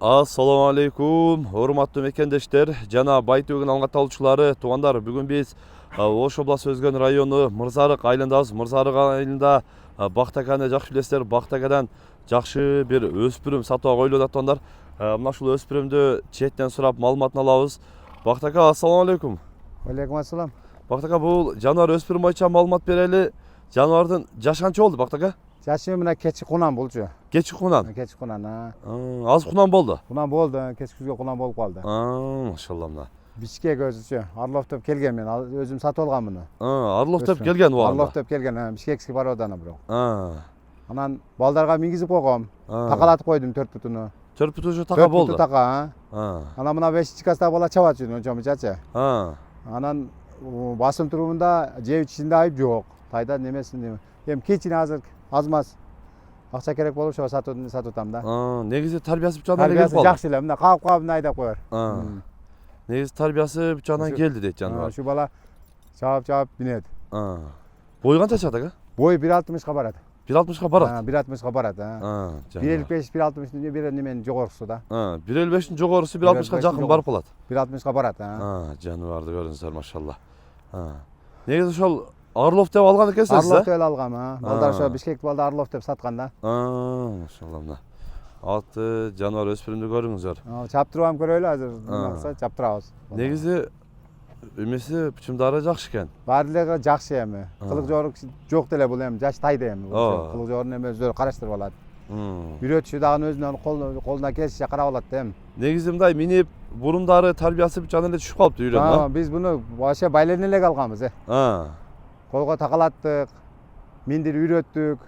Assalamu alaikum, урматтуу мекендештер жана Байтөгүн алгат алуучулары, туугандар. Бүгүн биз Ош областы Өзгөн району Мырзарык айылындабыз. Мырзарык айылында Бактаканы жакшы билесиздер. Бактакадан жакшы бир өспүрүм сатууга коюлуп атат, туугандар. Мына ушул өспүрүмдү четтен сурап маалыматын алабыз. Бактака, ассаламу алейкум. Алейкум ассалам. Бактака, бул жаныбар өспүрүм боюнча маалымат берели. Жаныбардын жашы канча болду, Бактака? Жашы мына кечи кунан болчу. Кечи кунан. Кечи кунан. Аз кунан болду. Кунан болду, кечки күзгө кунан болуп калды. Машалла мына. Бишкек өзүчү. Орлов деп келген мен, өзүм сатып алгам муну. Орлов деп келген у анда. Орлов деп келген, Бишкекский бароданы бирок. Анан балдарга мингизип койгом. Такалатып койдум 4 бутуну. 4 бут уже така болду. 4 буту така. Анан мына 5-чи класста бала чабат жүрүн, жомучачы. Анан басым турумунда жеп ичинде айып жок. Тайда немесин эми кечине азыр аз-маз акча керек болуп ошого сатутам да. Негизи тарбиясы бучагынан келип калды. Тарбиясы жакшы эле, мына калып айдап коер. Негизи тарбиясы бучагынан келди дейт жаныбар. Ушу бала чабап минет. Бою канча чыгат ага? Бою 1.60га барат. 1.60га барат. 1.60га барат. 1.55, 1.60 бир неменин жогорусу да. 1.55-тин жогорусу 1.60га жакын барып калат. 1.60га барат. Жаныбарды көрүңүздөр, машалла. Негизи ошол Орлов деп алган экенсиз, Орлов деп алгам, балдар ошо Бишкек балдар Орлов деп саткан да. Машалла мына. Аты жаныбар өспүрүмдү көрүңүздөр. Чаптырып көрөлү азыр, макса чаптырабыз. Негизи эмеси бучумдары жакшы экен. Баардыгы жакшы эми. Кылык жорук жок деле бул эми жаш тайда эми. Кылык жорун эми өздөрү караштырып алат. Үйрөтүшү дагы өзүнүн колуна келишинче карап алат да эми. Негизи мындай минип бурундары тарбиясы бучагынан эле түшүп калыптыр үйрөнүп. Биз муну вообще байлен эле алганбыз. Колго такалаттык, миндирип үйрөттүк.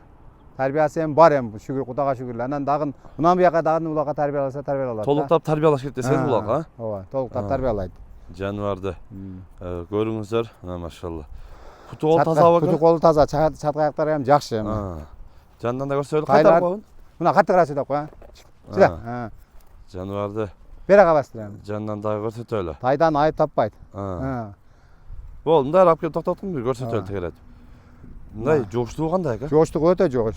Тарбиясы эми бар эми, шүгүр Кудайга шүгүр. Анан дагы мындан буяка дагы улакка тарбияласа тарбиялалат. Толуктап тарбиялаш керек десеңиз улак, ооба, толуктап тарбиялайт. Жаныбарды көрүңүздөр, машалла. Путу кол таза бекен? Путу колу таза, чат аяктары эми жакшы эми. Жанынан да көрсөйлү, кайтарып койгун. Мына каттыгырач деп кой. Сида. Жаныбарды бер ага бастыр эми. Жанынан дагы көрсөтөлү. Тайдан айып таппайт. Болду, мындай алып келип токтоттум, көрсөтөлү тегерет. Мындай жооштугу кандай экен? Жооштугу өтө жоош.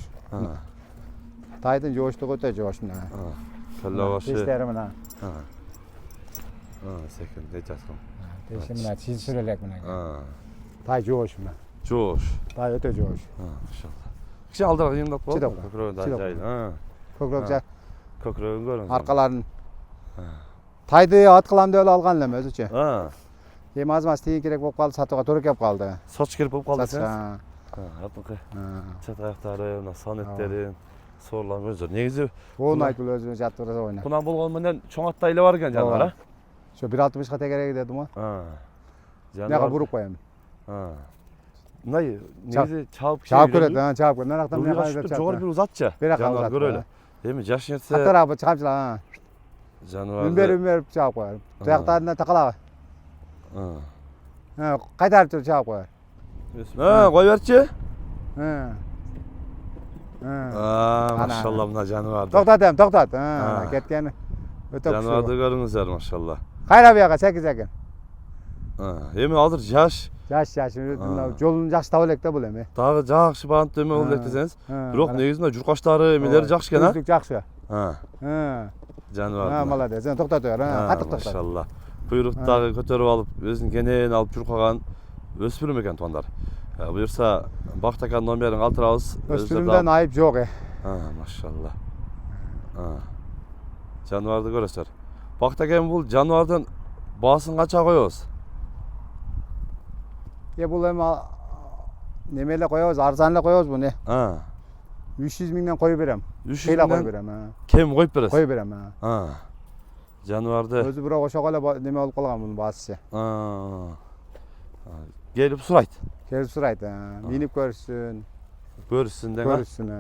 Тайдын жооштугу өтө жоош мына. Калла башы. Тиштери мына. Секен дейт жаткан. Теши мына чийсүр элек мына. Тай жоош мына. Жоош. Тай өтө жоош. Машалла. Кичине алдыраак иймдап коет. Көкүрөгүн да жайын. Көкүрөгүн көрүңүз. Аркаларын. Тайды ат кылам деп алган элем өзүчө. Эми аз-маз тиги керек болуп калды, сатууга туура келип калды. Соч керек болуп калды десеңиз. Апынкы. Чат аяктары, мына санеттерин, соорларын көрүңүздөр. Негизи оонайт бул өзү жатырып ойнойт. Кунан болгону менен чоң аттай эле бар экен жаныбар, Ошо 1.60га тегерек дедим го. Жанага буруп коем. Мындай негизи чабып көрөт, чабып көрөт. Нарактан жогору бир узатчы. Жаныбар көрөлү. Эми жаш нерсе. Каттыраак чыгамчыла. Жаныбар. Үнбер чабып коер. Таяктарына такалабы. Кайтарып чабып коер. Кой берчи. Машалла Машалла мына жаныбарды. Токтот, токтот. Кеткен өтө күчтүү. Жаныбарды көрүңүздөр, машалла. Кайра буяка секиз экен. Эми азыр жаш. Жаш, жолун жакшы таба элек да бул эми. Дагы жакшы баант эме болуп элек десеңиз. Бирок негизи мына журкаштары эмелери жакшы экен, Түздүк жакшы. Жаныбар. Молодец. Токтот бер, каттык токтот. Машалла. Буйруктагы көтөрүп алып, өзүнүн кенен алып журкаган өспүрүм экен, туугандар. Буюрса Бактаканын номерин калтырабыз. Өспүрүмдөн айып жок. Машалла. Жаныбарды көрөсүздөр. Бактака бул жаныбардын баасын канча коебуз? Бул эми неме эле коебуз, арзан эле коебуз буну. 300 миңден коюп берем. 300 коюп берем. Кем коюп бересиз? Коюп берем. Жаныбарды. Өзү бирок ошого эле неме болуп калган мунун баасысы. Келип сурайт. Келип сурайт. Минип көрсүн. Көрсүн деген. Көрсүн.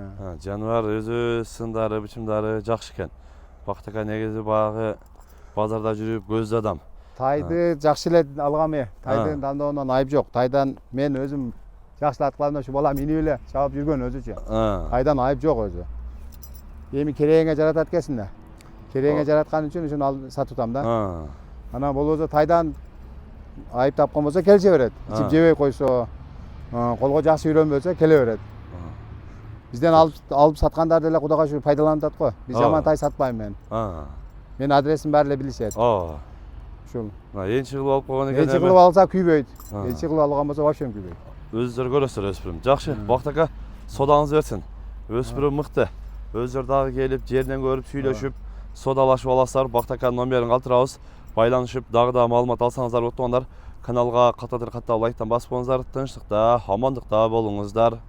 Жаныбар өзү сындары, бычымдары жакшы экен. Бактака негизи багы базарда жүрүп көздүү адам. Тайды жакшы эле алгам. Тайдын тандоонон айып жок. Тайдан мен өзүм жакшылап кылам, ушу бала минип эле чабып жүргөн өзүчө. Тайдан айып жок өзү. Эми керегиңе жаратат экенсиң да. Керегиңе жараткан үчүн ушуну сатутам да. Анан болбосо тайдан айып тапкан болсо келише берет. Ичип жебей койсо, колго жакшы үйрөнбөсө келе берет. Бизден алып саткандар деле Кудайга шүгүр пайдаланып атат го. Биз жаман тай сатпайм мен. Менин адресим баары эле билишет. Ушул. Энчи кылып алып койгон экен. Энчи кылып алса күйбөйт. А. Энчи кылып алган болсо вообще күйбөйт. Өздөрү көрөсүздөр өспүрүм. Жакшы, Бакыт ака, содаңыз берсин. Өспүрүм мыкты. Өздөрү дагы келип, жерден көрүп, сүйлөшүп, содалашып аласыздар. Бакыт аканын номерин калтырабыз. Байланышып, дагы да маалымат алсаңыздар болот тугандар. Каналга каттап лайктан басып коюңуздар. Тынчтыкта, амандыкта болуңуздар.